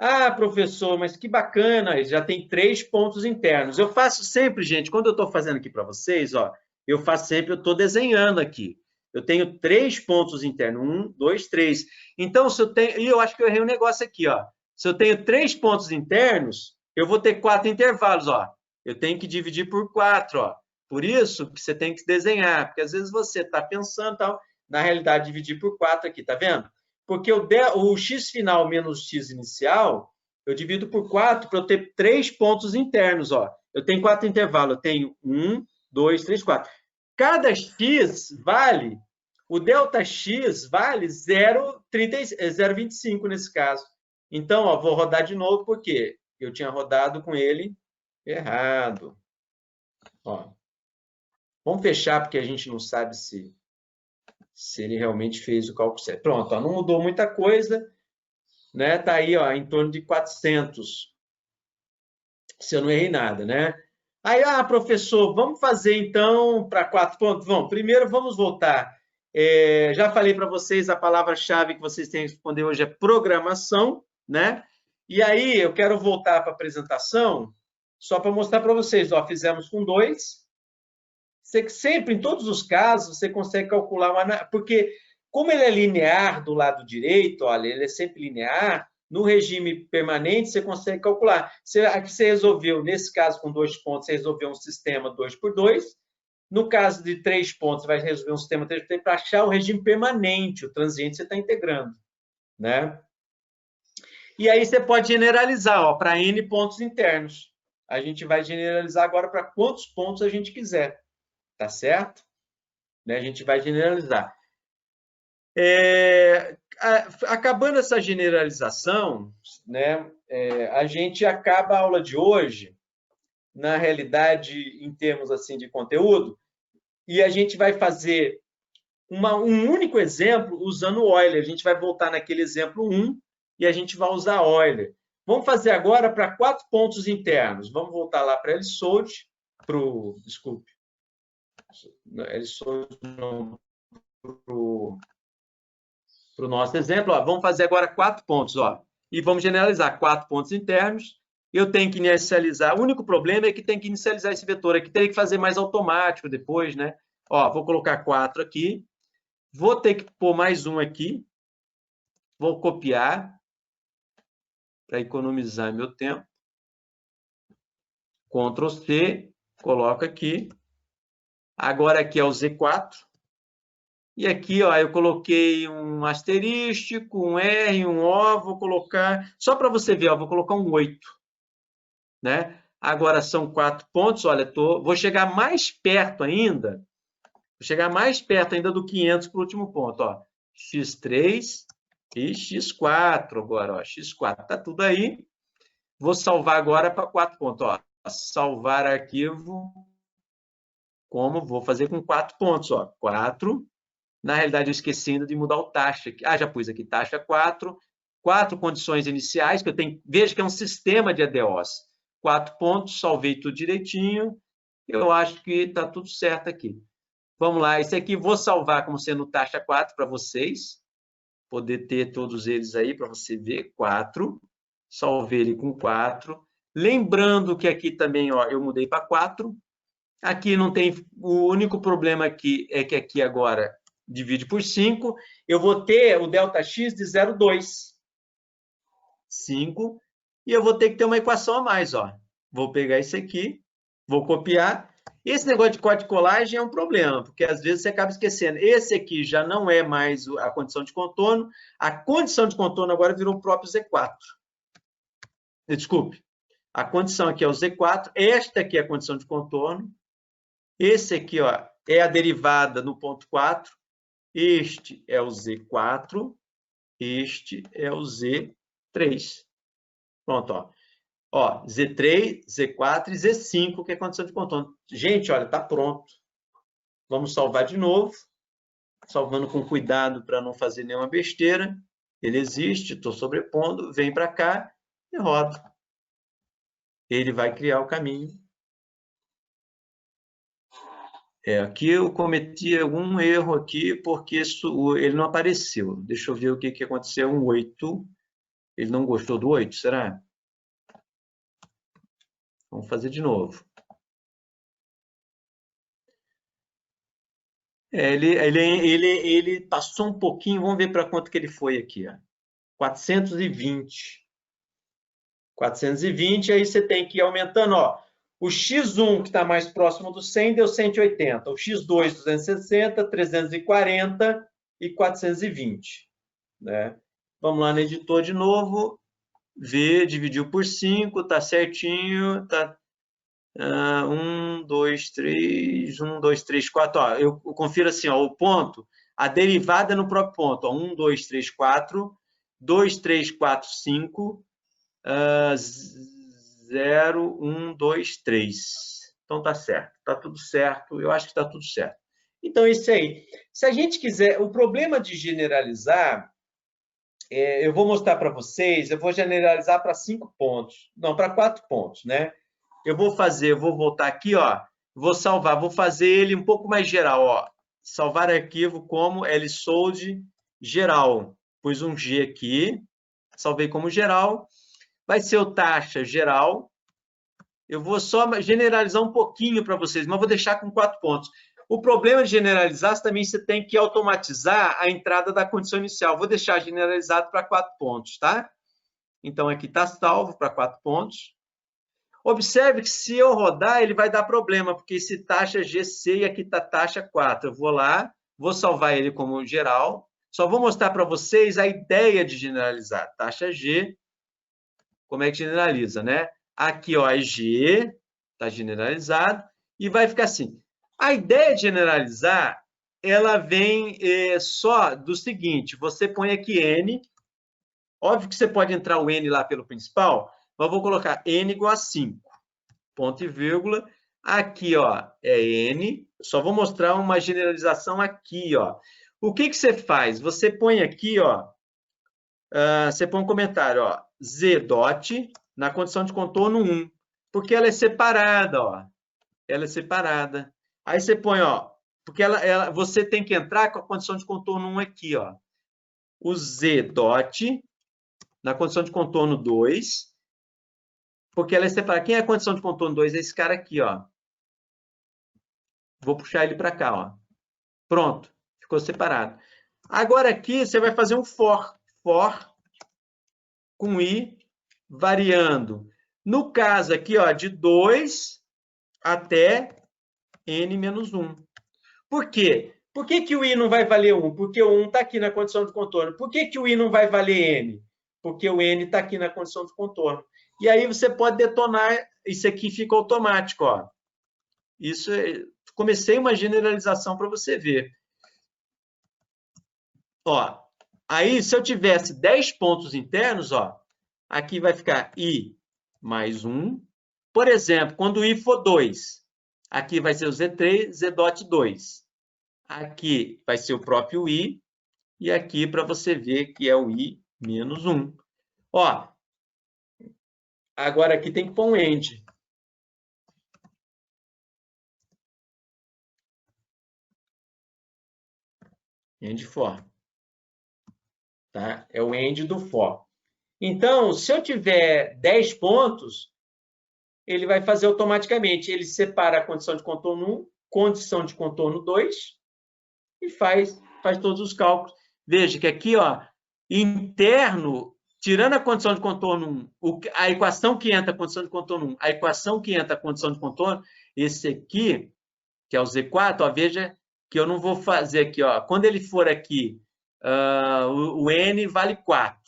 Speaker 1: Ah, professor, mas que bacana, já tem 3 pontos internos. Eu faço sempre, gente, quando eu estou fazendo aqui para vocês, ó, eu faço sempre, eu estou desenhando aqui. Eu tenho 3 pontos internos, 1, 2, 3. Então, se eu tenho, e eu acho que eu errei um negócio aqui, ó. Se eu tenho 3 pontos internos, eu vou ter 4 intervalos, ó. Eu tenho que dividir por 4, ó. Por isso que você tem que desenhar, porque às vezes você está pensando, tal, na realidade, dividir por 4 aqui, tá vendo? Porque o x final menos x inicial, eu divido por 4 para eu ter 3 pontos internos. Ó. Eu tenho 4 intervalos. Eu tenho 1, 2, 3, 4. Cada x vale, o ΔX vale 0,25 nesse caso. Então, ó, vou rodar de novo, porque eu tinha rodado com ele errado. Ó. Vamos fechar, porque a gente não sabe se ele realmente fez o cálculo certo. Pronto, ó, não mudou muita coisa, né? Tá aí, ó, em torno de 400, se eu não errei nada, né? Aí, professor, vamos fazer então para 4 pontos? Vamos, primeiro vamos voltar. Já falei para vocês, a palavra-chave que vocês têm que responder hoje é programação, né? E aí, eu quero voltar para a apresentação, só para mostrar para vocês, ó, fizemos com 2. Você sempre, em todos os casos, você consegue calcular porque como ele é linear do lado direito, olha, ele é sempre linear, no regime permanente você consegue calcular. Aqui você resolveu, nesse caso com 2 pontos, você resolveu um sistema 2×2. No caso de 3 pontos, você vai resolver um sistema 3×3 para achar o regime permanente, o transiente você está integrando, né? E aí você pode generalizar para N pontos internos. A gente vai generalizar agora para quantos pontos a gente quiser. Tá certo? Né? A gente vai generalizar. Acabando essa generalização, né, a gente acaba a aula de hoje, na realidade, em termos assim de conteúdo, e a gente vai fazer um único exemplo usando Euler. A gente vai voltar naquele exemplo 1 e a gente vai usar Euler. Vamos fazer agora para 4 pontos internos. Vamos voltar lá para Elisold, desculpe, Elisold para o nosso exemplo. Ó, vamos fazer agora 4 pontos. Ó. e vamos generalizar 4 pontos internos. Eu tenho que inicializar. O único problema é que tem que inicializar esse vetor aqui. Teria que fazer mais automático depois, né? Ó, vou colocar 4 aqui. Vou ter que pôr mais um aqui. Vou copiar para economizar meu tempo. Ctrl C, coloco aqui. Agora aqui é o Z4. E aqui, ó, eu coloquei um asterístico, um R, um O, vou colocar... Só para você ver, ó, vou colocar um 8. Né? Agora são 4 pontos, olha, vou chegar mais perto ainda, vou chegar mais perto ainda do 500 para o último ponto, ó. X3 e X4 agora, ó, X4, tá tudo aí. Vou salvar agora para 4 pontos, ó. Salvar arquivo, como vou fazer com 4 pontos, ó. 4, na realidade eu esqueci ainda de mudar o taxa, ah, já pus aqui, taxa 4, 4 condições iniciais, que eu tenho, veja que é um sistema de ADOs. 4 pontos, salvei tudo direitinho. Eu acho que está tudo certo aqui. Vamos lá, esse aqui vou salvar como sendo taxa 4 para vocês. Poder ter todos eles aí para você ver. 4. Salvei ele com 4. Lembrando que aqui também, ó, eu mudei para 4. Aqui não tem... O único problema aqui é que aqui agora divide por 5. Eu vou ter o ΔX de 0,2. 5. E eu vou ter que ter uma equação a mais, ó. Vou pegar esse aqui, vou copiar. Esse negócio de código de colagem é um problema, porque às vezes você acaba esquecendo. Esse aqui já não é mais a condição de contorno. A condição de contorno agora virou o próprio Z4. Desculpe. A condição aqui é o Z4. Esta aqui é a condição de contorno. Esse aqui, ó, é a derivada no ponto 4. Este é o Z4. Este é o Z3. Pronto, ó. Ó, Z3, Z4 e Z5, que é a condição de contorno. Gente, olha, está pronto. Vamos salvar de novo. Salvando com cuidado para não fazer nenhuma besteira. Ele existe, estou sobrepondo, vem para cá e rodo. Ele vai criar o caminho. Aqui eu cometi algum erro aqui, porque ele não apareceu. Deixa eu ver o que aconteceu. Um 8. Ele não gostou do 8, será? Vamos fazer de novo. Ele passou um pouquinho, vamos ver para quanto que ele foi aqui. Ó. 420. 420, aí você tem que ir aumentando. Ó. O X1, que está mais próximo do 100, deu 180. O X2, 260, 340 e 420. Né? Vamos lá no editor de novo. V, dividiu por 5, está certinho. Tá 1, 2, 3, 1, 2, 3, 4. Ó, eu confiro assim, ó, o ponto, a derivada no próprio ponto. Ó, 1, 2, 3, 4, 2, 3, 4, 5, 0, 1, 2, 3. Então, tá certo. Tá tudo certo. Eu acho que está tudo certo. Então, é isso aí. Se a gente quiser... O problema de generalizar... eu vou mostrar para vocês, eu vou generalizar para 5 pontos. Não, para 4 pontos, né? Eu vou voltar aqui, ó, vou salvar, vou fazer ele um pouco mais geral, ó. Salvar arquivo como lsold geral. Pus um G aqui, salvei como geral. Vai ser o taxa geral. Eu vou só generalizar um pouquinho para vocês, mas vou deixar com 4 pontos. O problema de generalizar, também você tem que automatizar a entrada da condição inicial. Vou deixar generalizado para 4 pontos, tá? Então, aqui está salvo para 4 pontos. Observe que se eu rodar, ele vai dar problema, porque esse taxa GC e aqui está taxa 4. Eu vou lá, vou salvar ele como geral. Só vou mostrar para vocês a ideia de generalizar. Taxa G, como é que generaliza, né? Aqui, ó, é G, está generalizado, e vai ficar assim. A ideia de generalizar, ela vem só do seguinte, você põe aqui N, óbvio que você pode entrar o N lá pelo principal, mas eu vou colocar N igual a 5, ponto e vírgula, aqui, ó, é N, só vou mostrar uma generalização aqui, ó. O que você faz? Você põe aqui, ó, você põe um comentário, ó, Z dot, na condição de contorno 1, porque ela é separada, ó, ela é separada. Aí você põe, ó, porque você tem que entrar com a condição de contorno 1 aqui, ó, o Z dot, na condição de contorno 2, porque ela é separada. Quem é a condição de contorno 2? É esse cara aqui, ó. Vou puxar ele para cá, ó. Pronto, ficou separado. Agora aqui você vai fazer um for com i variando. No caso aqui, ó, de 2 até n menos 1. Por quê? Por que que o i não vai valer 1? Porque o 1 está aqui na condição de contorno. Por que que o i não vai valer n? Porque o n está aqui na condição de contorno. E aí você pode detonar, isso aqui fica automático, ó. Isso comecei uma generalização para você ver. Ó, aí se eu tivesse 10 pontos internos, ó, aqui vai ficar i mais 1. Por exemplo, quando o i for 2, aqui vai ser o Z3, Z 2. Aqui vai ser o próprio i, e aqui para você ver que é o i menos 1. Ó, agora aqui tem que pôr um end. End for. Tá? É o end do for. Então, se eu tiver 10 pontos, ele vai fazer automaticamente. Ele separa a condição de contorno 1, condição de contorno 2 e faz todos os cálculos. Veja que aqui, ó, interno, tirando a condição de contorno 1, a equação que entra a condição de contorno 1, a equação que entra a condição de contorno, esse aqui, que é o Z4, ó, veja que eu não vou fazer aqui, ó, quando ele for aqui, o N vale 4.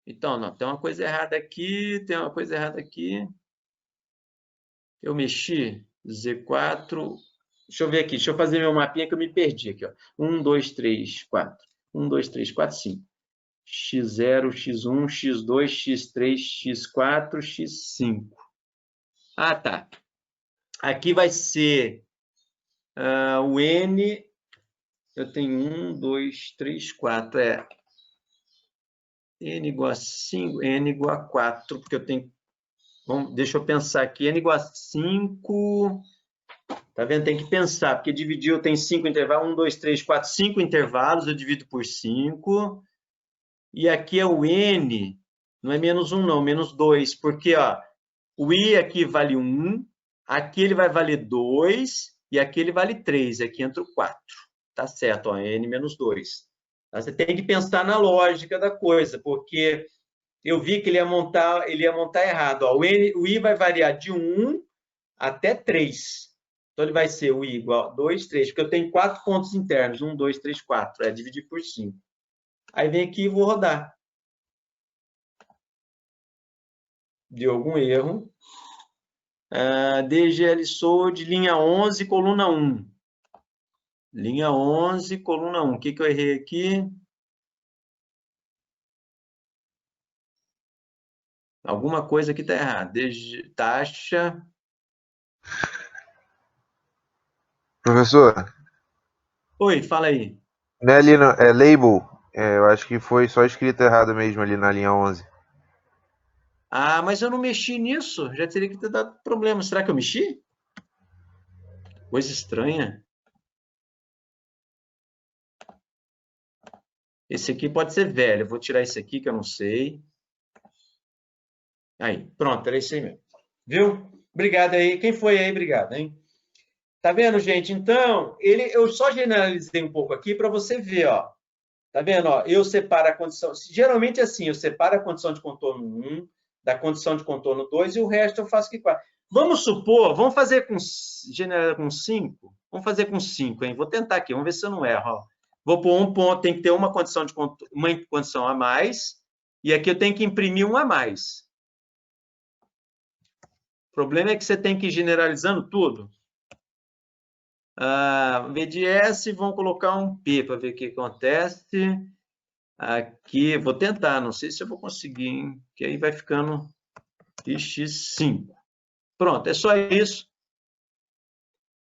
Speaker 1: Então, não, tem uma coisa errada aqui, tem uma coisa errada aqui. Eu mexi, Z4. Deixa eu ver aqui, deixa eu fazer meu mapinha que eu me perdi aqui, ó. 1, 2, 3, 4. 1, 2, 3, 4, 5. X0, X1, X2, X3, X4, X5. Ah, tá. Aqui vai ser o N. Eu tenho 1, 2, 3, 4. É N igual a 5, N igual a 4, porque eu tenho. Bom, deixa eu pensar aqui. N igual a 5. Tá vendo? Tem que pensar, porque dividir eu tenho 5 intervalos. 1, 2, 3, 4, 5 intervalos. Eu divido por 5. E aqui é o N. Não é menos 1, não. Menos 2. Porque ó, o I aqui vale 1. Aqui ele vai valer 2. E aqui ele vale 3. Aqui entra o 4. Tá certo, ó, N menos 2. Você tem que pensar na lógica da coisa, porque eu vi que ele ia montar errado. Ó. O I vai variar de 1 até 3. Então, ele vai ser o I igual a 2, 3, porque eu tenho 4 pontos internos. 1, 2, 3, 4. É dividir por 5. Aí vem aqui e vou rodar. Deu algum erro. DGL Sold, linha 11, coluna 1. Linha 11, coluna 1. O que eu errei aqui? Alguma coisa aqui está errada. Taxa.
Speaker 2: Professor,
Speaker 1: Oi, fala aí.
Speaker 2: não é ali, é label. Eu acho que foi só escrito errado mesmo ali na linha 11.
Speaker 1: Ah, mas eu não mexi nisso. Já teria que ter dado problema. Será que eu mexi? Coisa estranha. Esse aqui pode ser velho. Eu vou tirar esse aqui que eu não sei. Aí, pronto, era isso aí mesmo. Viu? Obrigado aí. Quem foi aí? Obrigado, hein? Tá vendo, gente? Então, eu só generalizei um pouco aqui para você ver, ó. Tá vendo? Ó, eu separo a condição. Geralmente é assim, eu separo a condição de contorno 1 da condição de contorno 2 e o resto eu faço que 4. Vamos supor, vamos fazer com 5? Vamos fazer com 5, hein? Vou tentar aqui, vamos ver se eu não erro. Ó. Vou pôr um ponto, tem que ter uma condição a mais, e aqui eu tenho que imprimir um a mais. O problema é que você tem que ir generalizando tudo. VDS, vamos colocar um P para ver o que acontece. Aqui, vou tentar, não sei se eu vou conseguir, hein? Que aí vai ficando x5. Pronto, é só isso.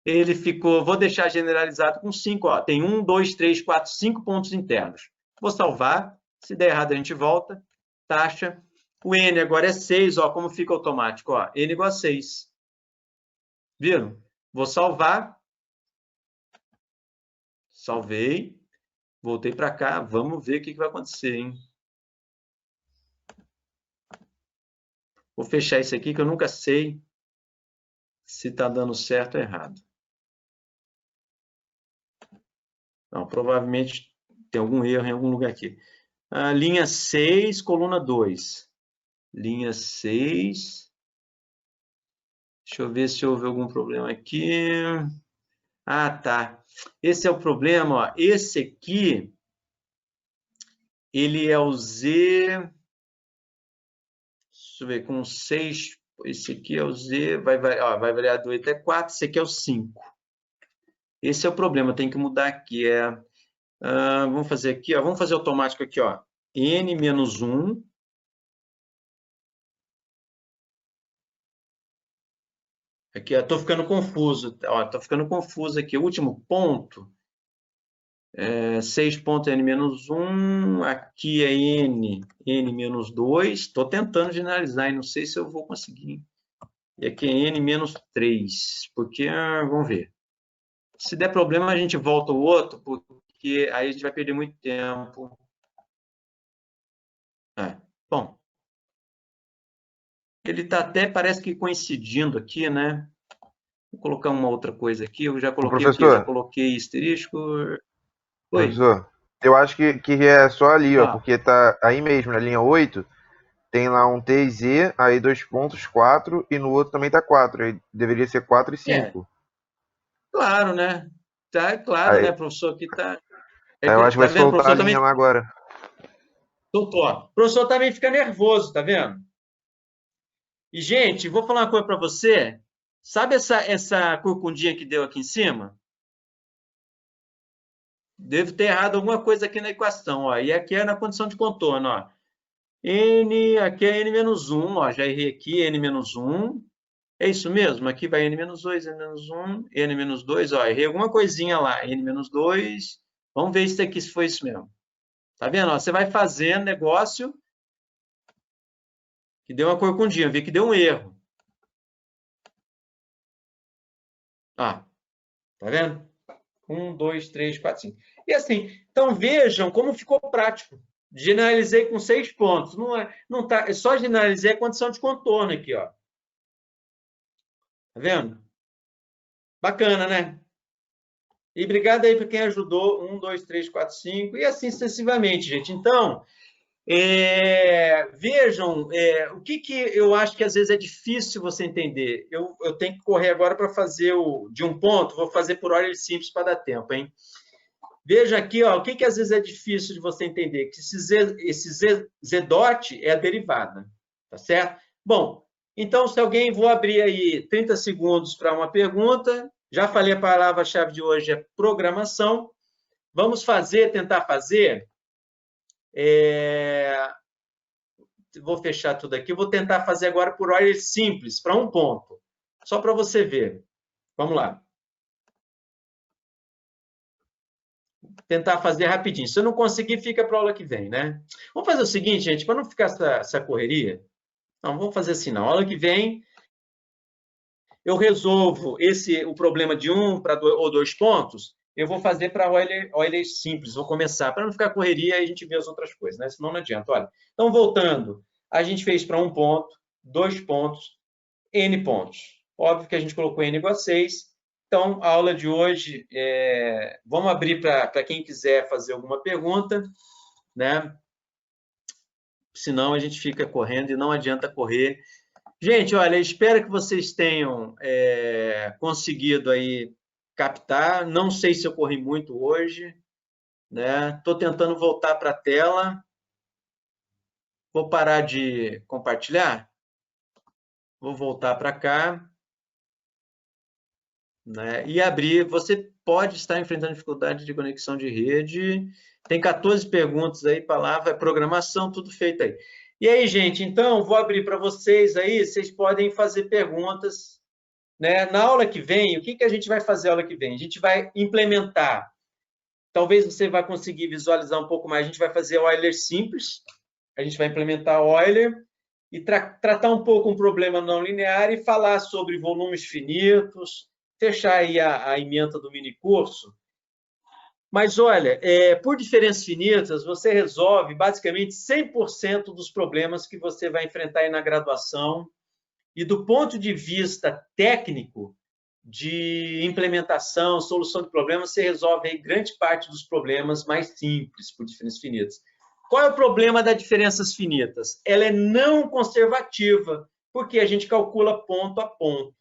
Speaker 1: Ele ficou, vou deixar generalizado com 5, ó. Tem 1, 2, 3, 4, 5 pontos internos. Vou salvar, se der errado a gente volta. Taxa. O N agora é 6, ó, como fica automático, ó. N igual a 6. Viram? Vou salvar. Salvei. Voltei para cá, vamos ver o que vai acontecer, hein? Vou fechar isso aqui que eu nunca sei se está dando certo ou errado. Não, provavelmente tem algum erro em algum lugar aqui. Linha 6, coluna 2. Linha 6. Deixa eu ver se houve algum problema aqui. Ah, tá. Esse é o problema, ó. Esse aqui, ele é o Z. Deixa eu ver, com 6. Esse aqui é o Z, vai variar do 8 até 4. Esse aqui é o 5. Esse é o problema, tem que mudar aqui. Vamos fazer aqui, ó. Vamos fazer automático aqui, ó. N menos 1. Aqui, estou ficando confuso. Estou ficando confuso aqui. O último ponto. 6.n-1, aqui é n-2. Estou tentando generalizar e não sei se eu vou conseguir. E aqui é n-3, porque, vamos ver. Se der problema, a gente volta o outro, porque aí a gente vai perder muito tempo. Bom, ele está até, parece que coincidindo aqui, né? Vou colocar uma outra coisa aqui. Eu já coloquei o quê? Já coloquei asterisco. Oi.
Speaker 2: Professor, eu acho que é só ali, ó, porque tá aí mesmo, na linha 8, tem lá um T e Z, aí 2 pontos, 4, e no outro também tá 4, aí deveria ser 4 e 5.
Speaker 1: Claro, né? Tá claro, aí, né, professor? Aqui tá.
Speaker 2: Eu acho que vai soltar a linha lá agora.
Speaker 1: Soltou. O professor também fica nervoso, tá vendo? E, gente, vou falar uma coisa para você. Sabe essa corcundinha que deu aqui em cima? Devo ter errado alguma coisa aqui na equação, ó. E aqui é na condição de contorno, ó. Aqui é n-1, ó. Já errei aqui, n-1. É isso mesmo? Aqui vai n-2, n-1, n-2, ó. Errei alguma coisinha lá, n-2. Vamos ver se aqui foi isso mesmo. Tá vendo? Ó, você vai fazendo negócio que deu uma corcundinha, vi que deu um erro. Tá vendo? 1, 2, 3, 4, 5. E assim, então vejam como ficou prático. Generalizei com 6 pontos. Não tá, só generalizei a condição de contorno aqui, ó. Tá vendo? Bacana, né? E obrigado aí para quem ajudou. 1, 2, 3, 4, 5 e assim sucessivamente, gente. Então, vejam, o que eu acho que às vezes é difícil você entender. Eu tenho que correr agora para fazer de um ponto, vou fazer por ordem simples para dar tempo, hein? Veja aqui, ó, o que às vezes é difícil de você entender, que esse Z dot é a derivada, tá certo? Bom, então, se alguém, vou abrir aí 30 segundos para uma pergunta, já falei a palavra-chave de hoje é programação, vamos tentar fazer, vou fechar tudo aqui, vou tentar fazer agora por ordem simples, para um ponto, só para você ver. Vamos lá. Tentar fazer rapidinho. Se eu não conseguir, fica para a aula que vem, né? Vamos fazer o seguinte, gente, para não ficar essa correria. Não, vamos fazer assim, não. A aula que vem, eu resolvo o problema de 1 ou 2 pontos, eu vou fazer para Euler simples, vou começar, para não ficar correria e a gente vê as outras coisas, né? Senão não adianta. Olha, então, voltando, a gente fez para 1 ponto, 2 pontos, N pontos. Óbvio que a gente colocou N igual a 6, então, a aula de hoje, vamos abrir para quem quiser fazer alguma pergunta, né? Senão a gente fica correndo e não adianta correr. Gente, olha, espero que vocês tenham conseguido aí captar. Não sei se eu corri muito hoje, né? Estou tentando voltar para a tela. Vou parar de compartilhar. Vou voltar para cá. Né? E abrir, você pode estar enfrentando dificuldade de conexão de rede. Tem 14 perguntas aí, palavra, programação, tudo feito aí. E aí, gente, então, vou abrir para vocês aí, vocês podem fazer perguntas. Né? Na aula que vem, o que a gente vai fazer na aula que vem? A gente vai implementar, talvez você vá conseguir visualizar um pouco mais, a gente vai fazer Euler simples, a gente vai implementar Euler e tratar um pouco um problema não linear e falar sobre volumes finitos, fechar aí a ementa do mini curso Mas, olha, por diferenças finitas, você resolve basicamente 100% dos problemas que você vai enfrentar aí na graduação. E do ponto de vista técnico, de implementação, solução de problemas, você resolve aí grande parte dos problemas mais simples por diferenças finitas. Qual é o problema das diferenças finitas? Ela é não conservativa, porque a gente calcula ponto a ponto.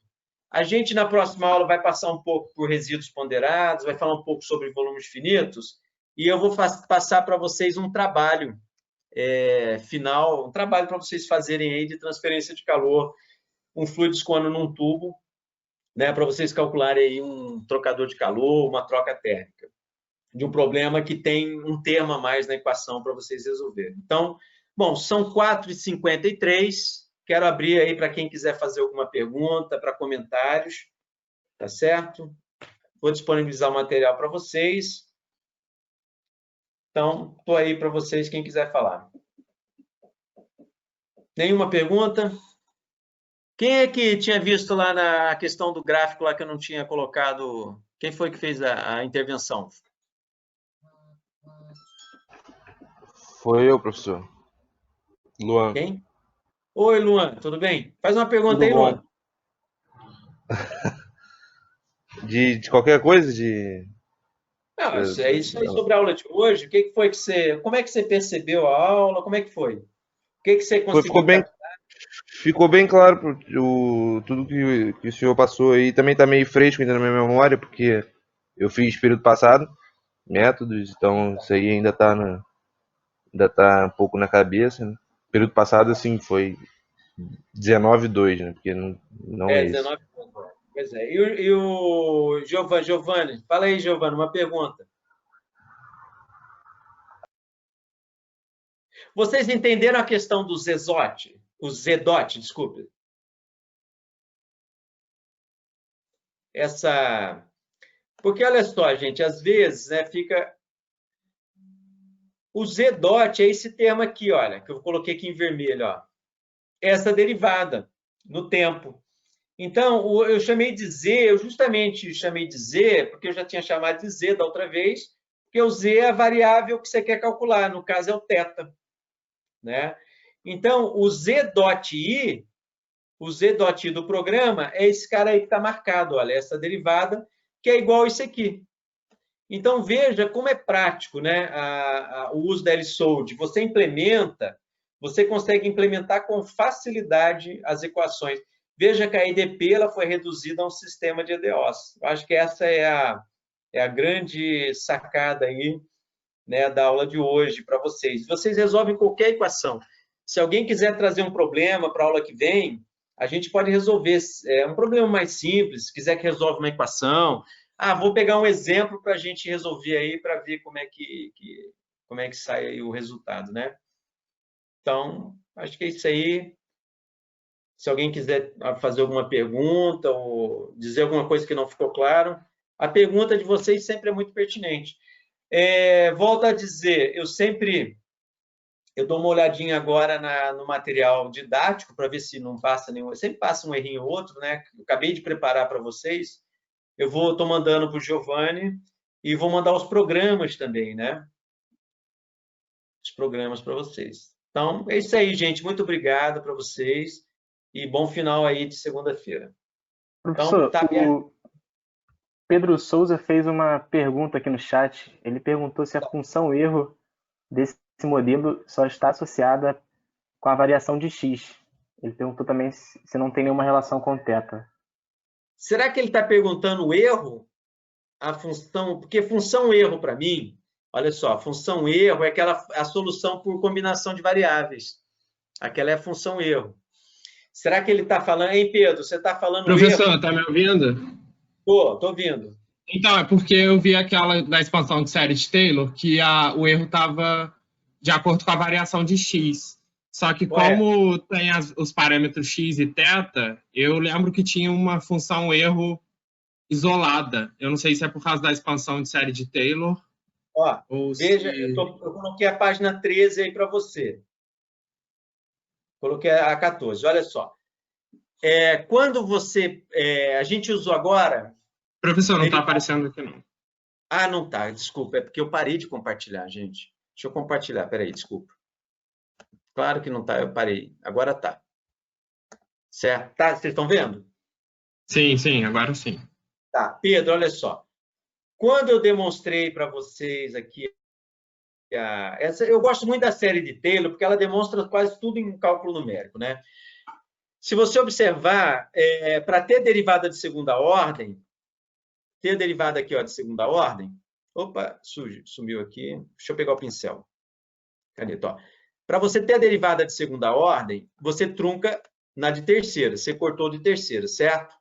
Speaker 1: A gente, na próxima aula, vai passar um pouco por resíduos ponderados, vai falar um pouco sobre volumes finitos, e eu vou passar para vocês um trabalho final, um trabalho para vocês fazerem aí de transferência de calor, um fluido escoando num tubo, né, para vocês calcularem aí um trocador de calor, uma troca térmica, de um problema que tem um termo a mais na equação para vocês resolverem. Então, bom, são 4h53, quero abrir aí para quem quiser fazer alguma pergunta, para comentários, tá certo? Vou disponibilizar o material para vocês. Então, estou aí para vocês, quem quiser falar. Nenhuma pergunta? Quem é que tinha visto lá na questão do gráfico lá que eu não tinha colocado? Quem foi que fez a intervenção?
Speaker 2: Foi eu, professor. Luan.
Speaker 1: Quem? Oi, Luan, tudo bem? Faz uma pergunta
Speaker 2: Tudo
Speaker 1: aí,
Speaker 2: bom?
Speaker 1: Luan.
Speaker 2: De qualquer coisa? De.
Speaker 1: Não, é isso aí sobre a aula de hoje. O que que foi que você. Como é que você percebeu a aula? Como é que foi? O que que você
Speaker 2: Foi,
Speaker 1: conseguiu captar?
Speaker 2: ficou bem claro tudo que o senhor passou aí. Também está meio fresco ainda na minha memória, porque eu fiz período passado, métodos, então isso aí ainda tá um pouco na cabeça, né? Período passado, assim, foi 19/2, né? Porque não é esse.
Speaker 1: 19. Pois é. E o Giovanni? Fala aí, Giovanni, uma pergunta. Vocês entenderam a questão do Zezote? O Zedote, desculpe. Essa. Porque olha só, gente, às vezes, né, fica. O Zedote é esse termo aqui, olha, que eu coloquei aqui em vermelho, ó. Essa derivada no tempo. Então, eu chamei de Z, eu justamente chamei de Z, porque eu já tinha chamado de Z da outra vez, porque o Z é a variável que você quer calcular, no caso é o θ, né? Então, o Z.I, o Z.I do programa é esse cara aí que está marcado, olha, essa derivada, que é igual a isso aqui. Então, veja como é prático, né, o uso da LSOLD. Você implementa, você consegue implementar com facilidade as equações. Veja que a EDP ela foi reduzida a um sistema de EDOs. Eu acho que essa é a grande sacada aí, né, da aula de hoje para vocês. Vocês resolvem qualquer equação. Se alguém quiser trazer um problema para a aula que vem, a gente pode resolver um problema mais simples, se quiser que resolva uma equação. Vou pegar um exemplo para a gente resolver aí para ver como é que sai aí o resultado, né? Então, acho que é isso aí. Se alguém quiser fazer alguma pergunta ou dizer alguma coisa que não ficou claro, a pergunta de vocês sempre é muito pertinente. Volto a dizer, eu dou uma olhadinha agora no material didático para ver se não passa nenhum. Sempre passa um errinho ou outro, né? Eu acabei de preparar para vocês. Estou mandando para o Giovanni e vou mandar os programas também, né? Os programas para vocês. Então, é isso aí, gente. Muito obrigado para vocês e bom final aí de segunda-feira. Então,
Speaker 3: Professor,
Speaker 1: tá aberto.
Speaker 3: o Pedro Souza fez uma pergunta aqui no chat. Ele perguntou se a função erro desse modelo só está associada com a variação de x. Ele perguntou também se não tem nenhuma relação com θ.
Speaker 1: Será que ele está perguntando o erro? A função, porque função erro para mim, olha só, função erro é a solução por combinação de variáveis. Aquela é a função erro. Será que ele está falando, hein, Pedro? Você está falando
Speaker 4: Professor,
Speaker 1: erro?
Speaker 4: está me ouvindo?
Speaker 1: Tô ouvindo.
Speaker 4: Então, é porque eu vi aquela da expansão de série de Taylor, que o erro estava de acordo com a variação de x. Só que como tem os parâmetros x e θ, eu lembro que tinha uma função erro isolada. Eu não sei se é por causa da expansão de série de Taylor.
Speaker 1: Veja, eu coloquei a página 13 aí para você. Coloquei a 14. Olha só. Quando você... a gente usou agora...
Speaker 4: Professor, não está aparecendo aqui, não.
Speaker 1: Ah, não tá, desculpa, é porque eu parei de compartilhar, gente. Deixa eu compartilhar, peraí, desculpa. Claro que não tá, eu parei. Agora tá. Certo? Tá, vocês estão vendo?
Speaker 4: Sim, sim, agora sim.
Speaker 1: Tá, Pedro, olha só. Quando eu demonstrei para vocês aqui, eu gosto muito da série de Taylor, porque ela demonstra quase tudo em cálculo numérico, né? Se você observar, para ter derivada de segunda ordem, ter derivada aqui ó, de segunda ordem, opa, sumiu aqui, deixa eu pegar o pincel. Caneta, ó. Para você ter a derivada de segunda ordem, você trunca na de terceira, você cortou de terceira, certo?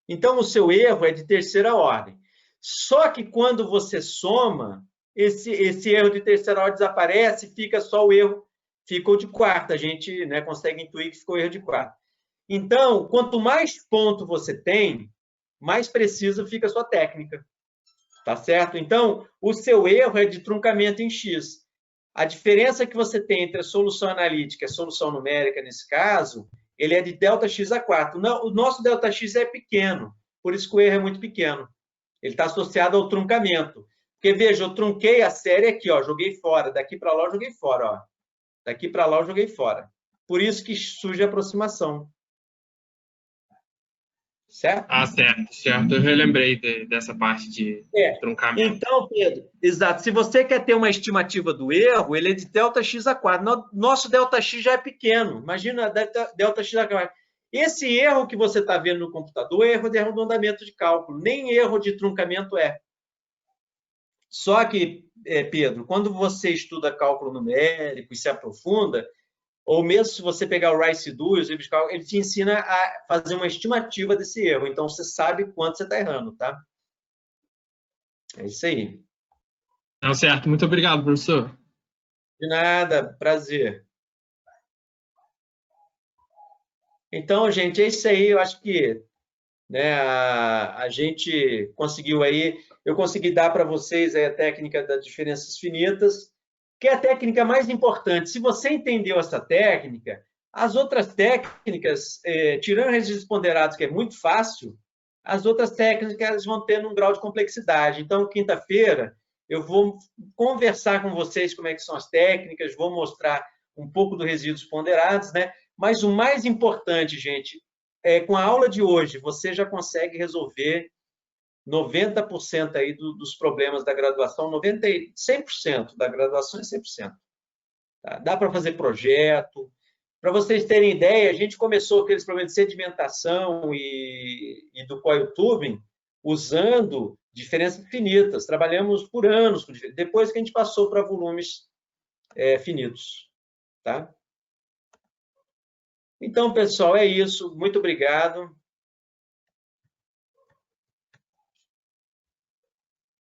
Speaker 1: Então, o seu erro é de terceira ordem. Só que quando você soma, esse erro de terceira ordem desaparece, fica só o erro, ficou de quarta. A gente, né, consegue intuir que ficou erro de quarta. Então, quanto mais ponto você tem, mais precisa fica a sua técnica. Tá certo? Então, o seu erro é de truncamento em X. A diferença que você tem entre a solução analítica e a solução numérica, nesse caso, ele é de ΔX a 4. Não, o nosso ΔX é pequeno, por isso que o erro é muito pequeno. Ele está associado ao truncamento. Porque, veja, eu trunquei a série aqui, ó, joguei fora. Daqui para lá eu joguei fora. Ó. Daqui para lá eu joguei fora. Por isso que surge a aproximação. Certo?
Speaker 4: Ah, certo. Eu relembrei dessa parte de truncamento.
Speaker 1: Então, Pedro, exato. Se você quer ter uma estimativa do erro, ele é de ΔX a 4. Nosso ΔX já é pequeno. Imagina ΔX a 4. Esse erro que você está vendo no computador é erro de arredondamento de cálculo. Nem erro de truncamento é. Só que, Pedro, quando você estuda cálculo numérico e se aprofunda, ou mesmo se você pegar o Rice-Do, ele te ensina a fazer uma estimativa desse erro. Então, você sabe quanto você está errando, tá? É isso aí.
Speaker 4: Tá certo. Muito obrigado, professor.
Speaker 1: De nada, prazer. Então, gente, é isso aí. Eu acho que né, a gente conseguiu aí, eu consegui dar para vocês aí a técnica das diferenças finitas, que é a técnica mais importante. Se você entendeu essa técnica, as outras técnicas, tirando registros ponderados, que é muito fácil, as outras técnicas vão ter um grau de complexidade. Então, quinta-feira, eu vou conversar com vocês como é que são as técnicas, vou mostrar um pouco dos resíduos ponderados, né? Mas o mais importante, gente, com a aula de hoje, você já consegue resolver 90% aí dos problemas da graduação, 100% da graduação é 100%. Tá? Dá para fazer projeto. Para vocês terem ideia, a gente começou aqueles problemas de sedimentação e do coil tubing usando diferenças finitas. Trabalhamos por anos, depois que a gente passou para volumes finitos. Tá? Então, pessoal, é isso. Muito obrigado.